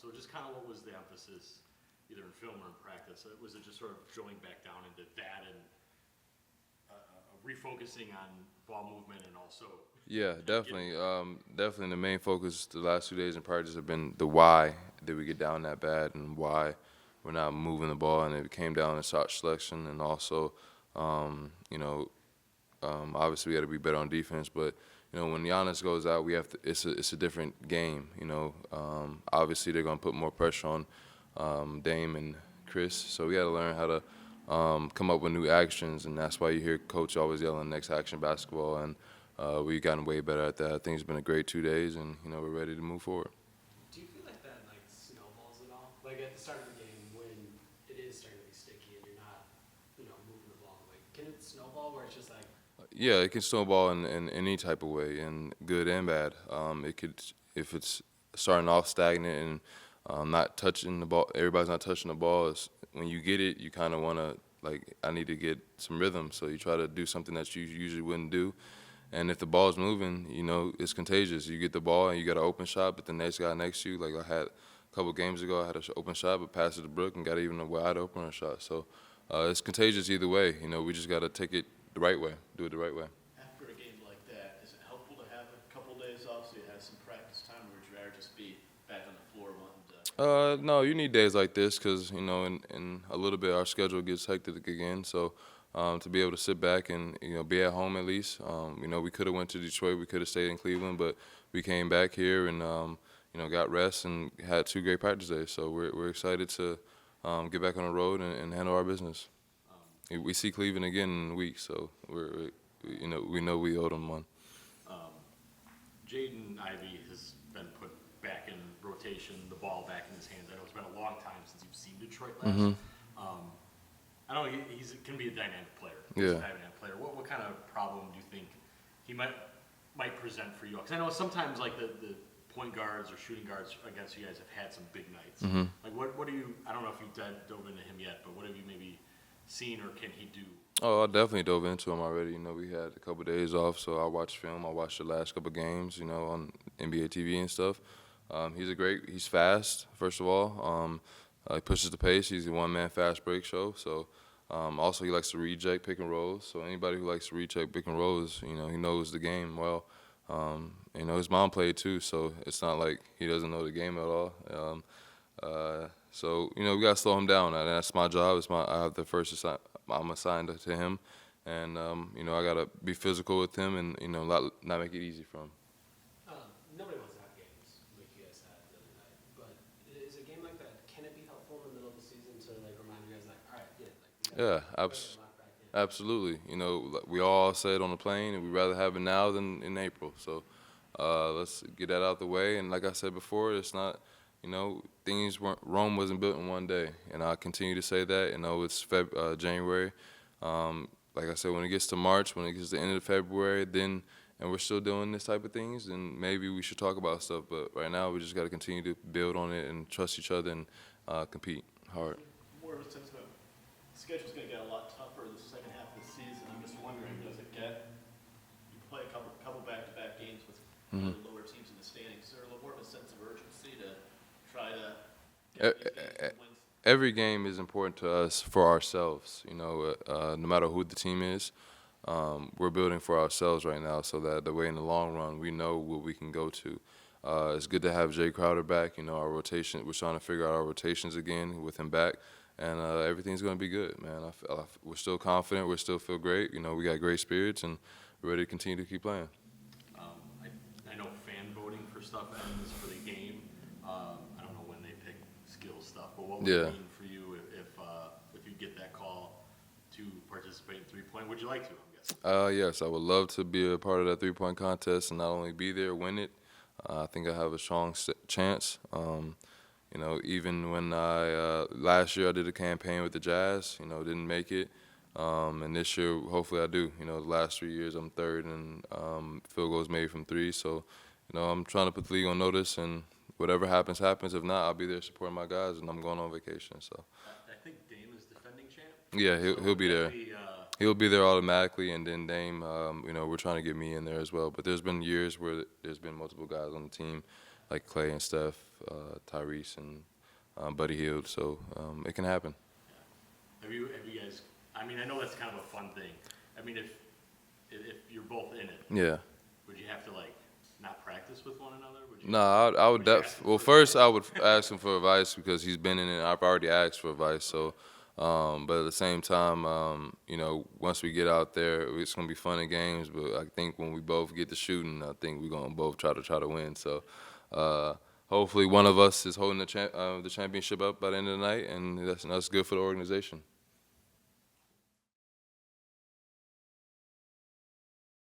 So just kind of what was the emphasis, either in film or in practice? Was it just sort of drilling back down into that and refocusing on ball movement and also? Yeah, definitely. Definitely the main focus the last 2 days in practice have been the why did we get down that bad and why we're not moving the ball. And it came down to shot selection and also, obviously we got to be better on defense. But, when Giannis goes out, we have to, it's a different game, Obviously they're going to put more pressure on Dame and Chris. So we got to learn how to come up with new actions, and that's why you hear Coach always yelling next action basketball, and we've gotten way better at that. I think it's been a great 2 days, and we're ready to move forward. Do you feel like that snowballs at all? Like at the start of the game when it is starting to be sticky and you're not, moving the ball, can it snowball where it's just like? Yeah, it can snowball in any type of way, and good and bad. It could, if it's starting off stagnant and not touching the ball, everybody's not touching the ball. When you get it, you kind of want to, I need to get some rhythm. So you try to do something that you usually wouldn't do. And if the ball's moving, it's contagious. You get the ball and you got an open shot, but the next guy next to you, like I had a couple games ago, I had an open shot, but passed it to Brooke and got even a wide open shot. So it's contagious either way. We just got to take it the right way, do it the right way. After a game like that, is it helpful to have a couple days off so you have some practice time, or would you rather just be back on the floor wanting to? No, you need days like this because, in a little bit our schedule gets hectic again. So to be able to sit back and, be at home at least. We could have went to Detroit. We could have stayed in Cleveland, but we came back here and, got rest and had 2 great practice days. So we're excited to get back on the road and handle our business. We see Cleveland again in a week, so we know we owe them one. Jaden Ivey has been put back in rotation, the ball back in his hands. I know it's been a long time since you've seen Detroit last. Mm-hmm. I know he's can be a dynamic player. Yeah. He's a dynamic player. What kind of problem do you think he might present for you? Because I know sometimes the point guards or shooting guards against you guys have had some big nights. Mm-hmm. What do you? I don't know if you've dove into him yet, but what have you maybe seen or can he do? Oh, I definitely dove into him already. We had a couple of days off, so I watched film. I watched the last couple of games, on NBA TV and stuff. He's fast, first of all. He pushes the pace. He's a one-man fast break show. So also he likes to reject pick and rolls. So anybody who likes to reject pick and rolls, he knows the game well. His mom played too, so it's not like he doesn't know the game at all. So we gotta slow him down. And that's my job. I have the first I'm assigned to him, and I gotta be physical with him and not make it easy for him. Nobody wants to have games like you guys had the other night, but is a game like that, can it be helpful in the middle of the season to remind you guys all right, Absolutely. We all said on the plane, and we'd rather have it now than in April. So let's get that out the way. And like I said before, it's not. Rome wasn't built in one day, and I continue to say that. It's January. Like I said, when it gets to March, when it gets to the end of February, and we're still doing this type of things, then maybe we should talk about stuff. But right now, we just got to continue to build on it and trust each other and compete hard. More of a sense of the schedule's going to get a lot tougher the second half of the season. I'm just wondering, does it get? You play a couple back-to-back games with the lower teams in the standings. Is there a little more of a sense of urgency to try to get these games and wins? Every game is important to us for ourselves. No matter who the team is, we're building for ourselves right now, so that the way in the long run we know what we can go to. It's good to have Jay Crowder back. Our rotation. We're trying to figure out our rotations again with him back, and everything's going to be good, man. We're still confident. We still feel great. We got great spirits, and we're ready to continue to keep playing. I know fan voting for stuff ends for the game. I don't know when they pick skill stuff, but what would it mean for you if you get that call to participate in three-point? Would you like to? I'm guessing. Yes, I would love to be a part of that three-point contest and not only be there, win it. I think I have a strong chance. Even when last year I did a campaign with the Jazz, didn't make it. And this year, hopefully I do. The last 3 years I'm third in field goals made from 3. So, I'm trying to put the league on notice, and whatever happens, happens. If not, I'll be there supporting my guys, and I'm going on vacation. So. I think Dame is defending champ. Yeah, he'll be there. He'll be there automatically, and then Dame, we're trying to get me in there as well. But there's been years where there's been multiple guys on the team, like Clay and Steph, Tyrese and Buddy Hield. So it can happen. Have you guys? I mean, I know that's kind of a fun thing. I mean, if you're both in it, Yeah. would you have to like not practice with one another? Would you? No, I would Would you ask him well, for first I would ask him for advice because he's been in it. I've already asked for advice. So, but at the same time, you know, once we get out there, it's gonna be fun and games. But I think when we both get to shooting, I think we're gonna both try to win. So, hopefully, one of us is holding the championship up by the end of the night, and that's good for the organization.